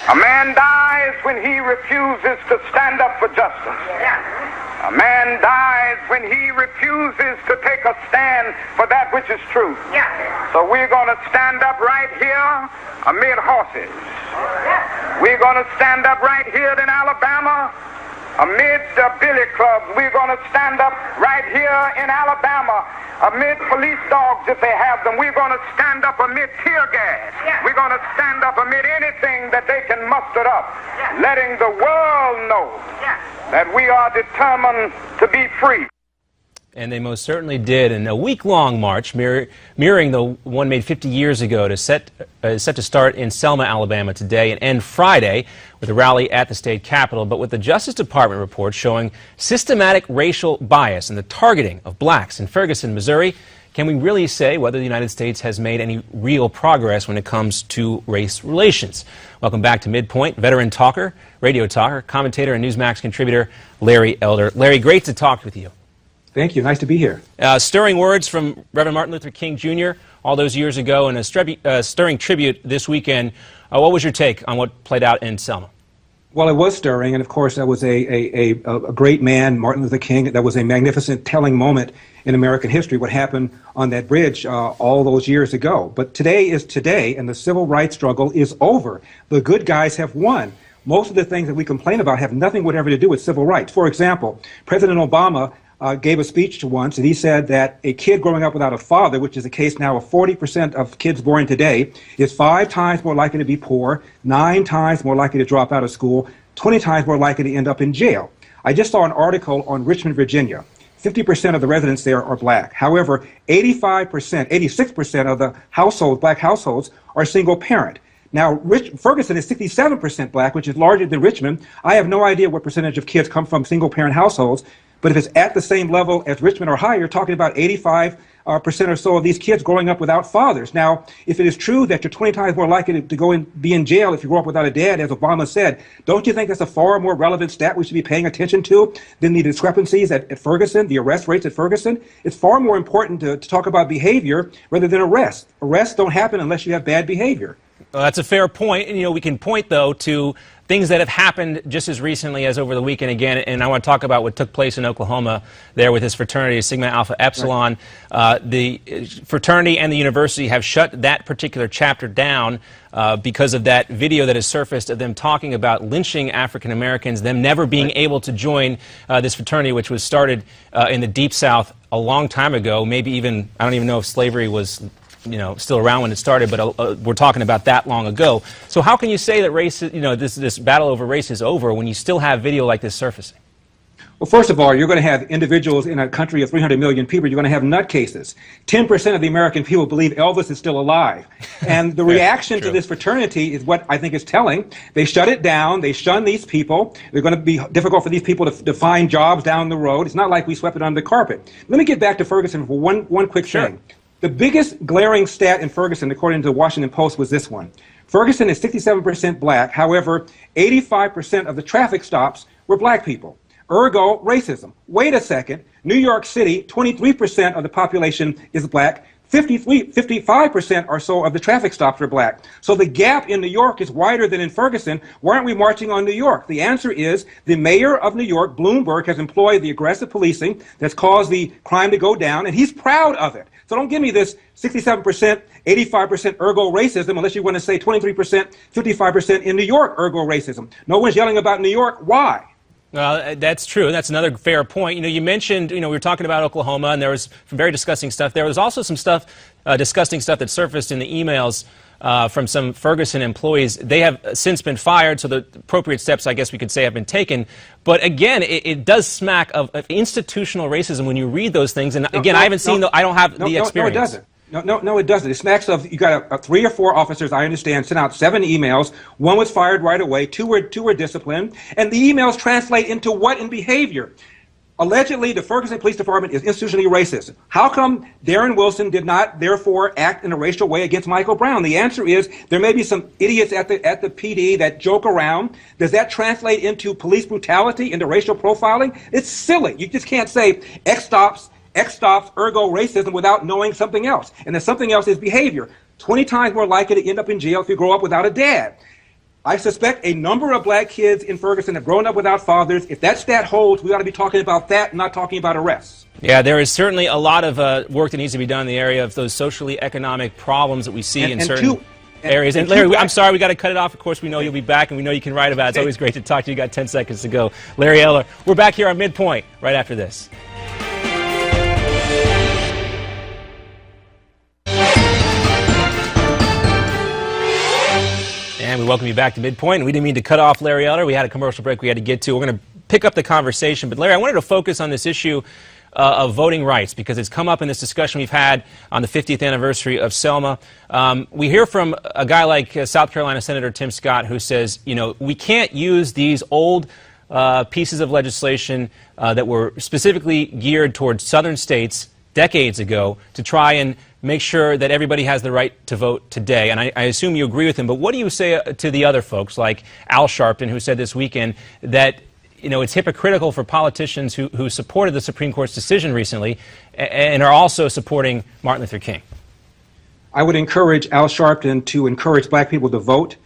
A man dies when he refuses to stand up for justice. A man dies when he refuses to take a stand for that which is true. So we're going to stand up right here amid horses. We're going to stand up right here in Alabama amid the billy clubs. We're going to stand up right here in Alabama amid police dogs if they have them. We're going to stand up amid tear gas. We're going to stand up amid anything that they can muster up, letting the world know that we are determined to be free. And they most certainly did. In a week-long march mirroring the one made 50 years ago is set to start in Selma, Alabama today and end Friday with a rally at the state capitol. But with the Justice Department report showing systematic racial bias and the targeting of blacks in Ferguson, Missouri, can we really say whether the United States has made any real progress when it comes to race relations? Welcome back to MidPoint, veteran talker, radio talker, commentator, and Newsmax contributor Larry Elder. Larry, great to talk with you. Thank you. Nice to be here. Stirring words from Reverend Martin Luther King Jr. all those years ago, and a stirring tribute this weekend. What was your take on what played out in Selma? Well, it was stirring, and of course, that was a great man, Martin Luther King. That was a magnificent, telling moment in American history, what happened on that bridge all those years ago. But today is today, and the civil rights struggle is over. The good guys have won. Most of the things that we complain about have nothing whatever to do with civil rights. For example, President Obama gave a speech once, and he said that a kid growing up without a father, which is the case now of 40% of kids born today, is 5 times more likely to be poor, 9 times more likely to drop out of school, 20 times more likely to end up in jail. I just saw an article on Richmond, Virginia. 50% of the residents there are black. However, 86% of the households, black households, are single parent. Now, Ferguson is 67% black, which is larger than Richmond. I have no idea what percentage of kids come from single-parent households, but if it's at the same level as Richmond or higher, you're talking about 85% or so of these kids growing up without fathers. Now, if it is true that you're 20 times more likely to go and be in jail if you grow up without a dad, as Obama said, don't you think that's a far more relevant stat we should be paying attention to than the discrepancies at Ferguson, the arrest rates at Ferguson? It's far more important to talk about behavior rather than arrests. Arrests don't happen unless you have bad behavior. Well, that's a fair point. And, we can point, though, to things that have happened just as recently as over the weekend again. And I want to talk about what took place in Oklahoma there with his fraternity, Sigma Alpha Epsilon. Right. The fraternity and the university have shut that particular chapter down because of that video that has surfaced of them talking about lynching African Americans, them never being able to join this fraternity, which was started in the Deep South a long time ago. Maybe even, I don't even know if slavery was still around when it started, but we're talking about that long ago. So how can you say that race, this battle over race is over when you still have video like this surfacing? Well, first of all, you're going to have individuals in a country of 300 million people. You're going to have nutcases. 10% of the American people believe Elvis is still alive. And the reaction to this fraternity is what I think is telling. They shut it down. They shun these people. They're going to be difficult for these people to find jobs down the road. It's not like we swept it under the carpet. Let me get back to Ferguson for one quick thing. The biggest glaring stat in Ferguson, according to the Washington Post, was this one. Ferguson is 67% black. However, 85% of the traffic stops were black people. Ergo, racism. Wait a second. New York City, 23% of the population is black. 55% or so of the traffic stops are black. So the gap in New York is wider than in Ferguson. Why aren't we marching on New York? The answer is the mayor of New York, Bloomberg, has employed the aggressive policing that's caused the crime to go down, and he's proud of it. So don't give me this 67%, 85% ergo racism unless you want to say 23%, 55% in New York ergo racism. No one's yelling about New York. Why? Well, that's true. That's another fair point. You mentioned, we were talking about Oklahoma, and there was some very disgusting stuff. There was also some disgusting stuff that surfaced in the emails from some Ferguson employees. They have since been fired, so the appropriate steps, I guess we could say, have been taken. But again, it does smack of institutional racism when you read those things. And again, I haven't seen, I don't have the experience. No, it doesn't. No, it doesn't. It smacks of, you got 3 or 4 officers, I understand, sent out 7 emails. 1 was fired right away. 2 were disciplined. And the emails translate into what in behavior? Allegedly, the Ferguson Police Department is institutionally racist. How come Darren Wilson did not, therefore, act in a racial way against Michael Brown? The answer is there may be some idiots at the PD that joke around. Does that translate into police brutality, into racial profiling? It's silly. You just can't say X stops, ergo racism without knowing something else. And the something else is behavior. 20 times more likely to end up in jail if you grow up without a dad. I suspect a number of black kids in Ferguson have grown up without fathers. If that stat holds, we ought to be talking about that, not talking about arrests. Yeah, there is certainly a lot of work that needs to be done in the area of those socially economic problems that we see in certain areas. And Larry, I'm sorry, we got to cut it off. Of course, we know you'll be back, and we know you can write about it. It's always great to talk to you. You got 10 seconds to go. Larry Eller, we're back here on MidPoint right after this. And we welcome you back to MidPoint. We didn't mean to cut off Larry Eller. We had a commercial break we had to get to. We're going to pick up the conversation. But Larry, I wanted to focus on this issue of voting rights, because it's come up in this discussion we've had on the 50th anniversary of Selma. We hear from a guy like South Carolina Senator Tim Scott, who says, you know, we can't use these old pieces of legislation that were specifically geared towards southern states decades ago to try and make sure that everybody has the right to vote today. And I assume you agree with him, but what do you say to the other folks like Al Sharpton, who said this weekend that, you know, it's hypocritical for politicians who supported the Supreme Court's decision recently and are also supporting Martin Luther King? I would encourage Al Sharpton to encourage black people to vote.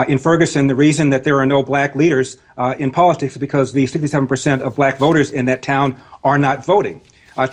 In Ferguson, the reason that there are no black leaders in politics is because the 67% of black voters in that town are not voting.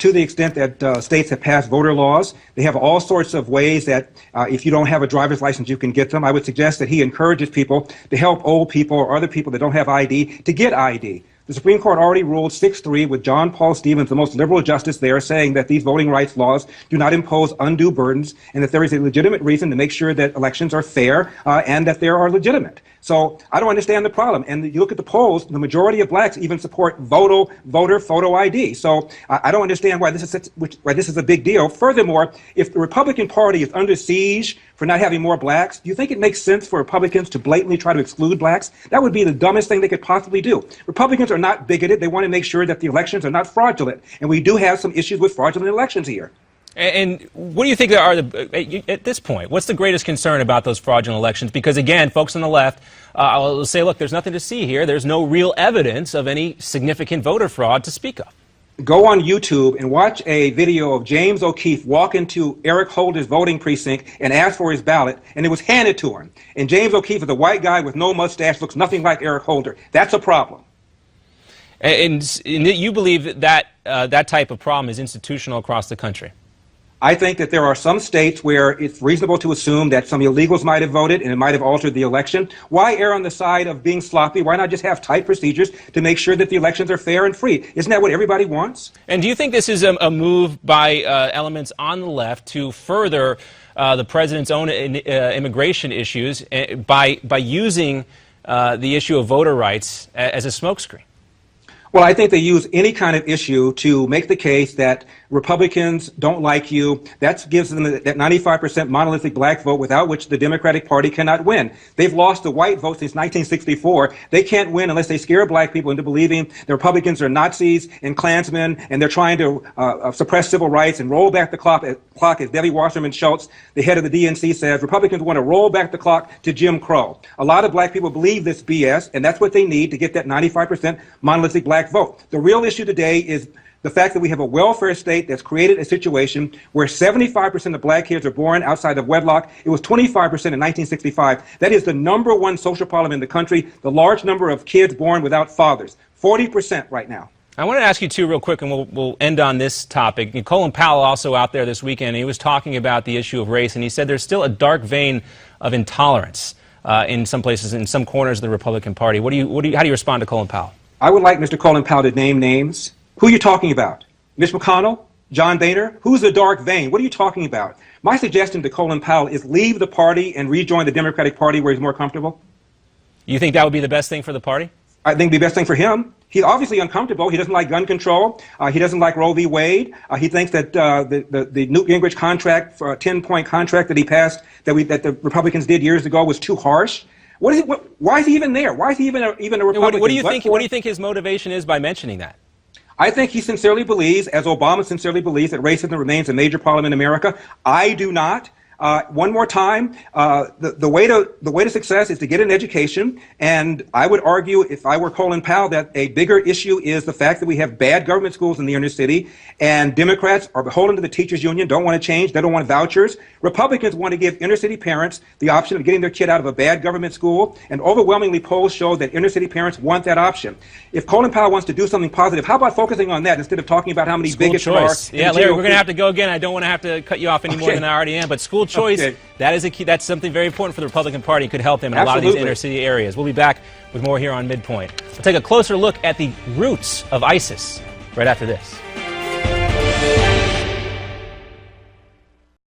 To the extent that states have passed voter laws, they have all sorts of ways that if you don't have a driver's license, you can get them. I would suggest that he encourages people to help old people or other people that don't have ID to get ID. The Supreme Court already ruled 6-3 with John Paul Stevens, the most liberal justice there, saying that these voting rights laws do not impose undue burdens and that there is a legitimate reason to make sure that elections are fair and that they are legitimate. So I don't understand the problem. And you look at the polls, the majority of blacks even support voter photo ID. So I don't understand why this is a big deal. Furthermore, if the Republican Party is under siege for not having more blacks, do you think it makes sense for Republicans to blatantly try to exclude blacks? That would be the dumbest thing they could possibly do. Republicans are not bigoted. They want to make sure that the elections are not fraudulent. And we do have some issues with fraudulent elections here. And what do you think are at this point, what's the greatest concern about those fraudulent elections? Because, again, folks on the left will say, look, there's nothing to see here. There's no real evidence of any significant voter fraud to speak of. Go on YouTube and watch a video of James O'Keefe walk into Eric Holder's voting precinct and ask for his ballot, and it was handed to him. And James O'Keefe is a white guy with no mustache, looks nothing like Eric Holder. That's a problem. And you believe that that type of problem is institutional across the country? I think that there are some states where it's reasonable to assume that some illegals might have voted and it might have altered the election. Why err on the side of being sloppy? Why not just have tight procedures to make sure that the elections are fair and free? Isn't that what everybody wants? And do you think this is a move by elements on the left to further the president's own immigration issues by using the issue of voter rights as a smokescreen? Well, I think they use any kind of issue to make the case that Republicans don't like you. That gives them that 95% monolithic black vote without which the Democratic Party cannot win. They've lost the white vote since 1964. They can't win unless they scare black people into believing the Republicans are Nazis and Klansmen, and they're trying to suppress civil rights and roll back the clock, as Debbie Wasserman Schultz, the head of the DNC, says. Republicans want to roll back the clock to Jim Crow. A lot of black people believe this BS, and that's what they need to get that 95% monolithic black vote. The real issue today is the fact that we have a welfare state that's created a situation where 75% of black kids are born outside of wedlock. It was 25% in 1965. That is the #1 social problem in the country, the large number of kids born without fathers, 40% right now. I want to ask you, too, real quick, and we'll end on this topic. Colin Powell also out there this weekend, he was talking about the issue of race, and he said there's still a dark vein of intolerance in some places, in some corners of the Republican Party. How do you respond to Colin Powell? I would like Mr. Colin Powell to name names. Who are you talking about? Mitch McConnell? John Boehner? Who's the dark vein? What are you talking about? My suggestion to Colin Powell is leave the party and rejoin the Democratic Party where he's more comfortable. You think that would be the best thing for the party? I think it would be the best thing for him. He's obviously uncomfortable. He doesn't like gun control. He doesn't like Roe v. Wade. He thinks that the Newt Gingrich contract, for a 10-point contract that he passed, that the Republicans did years ago, was too harsh. Why is he even there? Why is he even a Republican? What do you think his motivation is by mentioning that? I think he sincerely believes, as Obama sincerely believes, that racism remains a major problem in America. I do not. One more time, the way to success is to get an education, and I would argue, if I were Colin Powell, that a bigger issue is the fact that we have bad government schools in the inner city, and Democrats are beholden to the teachers union, don't want to change, they don't want vouchers. Republicans want to give inner city parents the option of getting their kid out of a bad government school, and overwhelmingly polls show that inner city parents want that option. If Colin Powell wants to do something positive, how about focusing on that instead of talking about how many bigots there are? Yeah, Larry, we're going to have to go again. I don't want to have to cut you off any more than I already am, but school choice, that is a key. That's something very important for the Republican Party. It could help them in a lot of these inner city areas. We'll be back with more here on MidPoint. We'll take a closer look at the roots of ISIS right after this.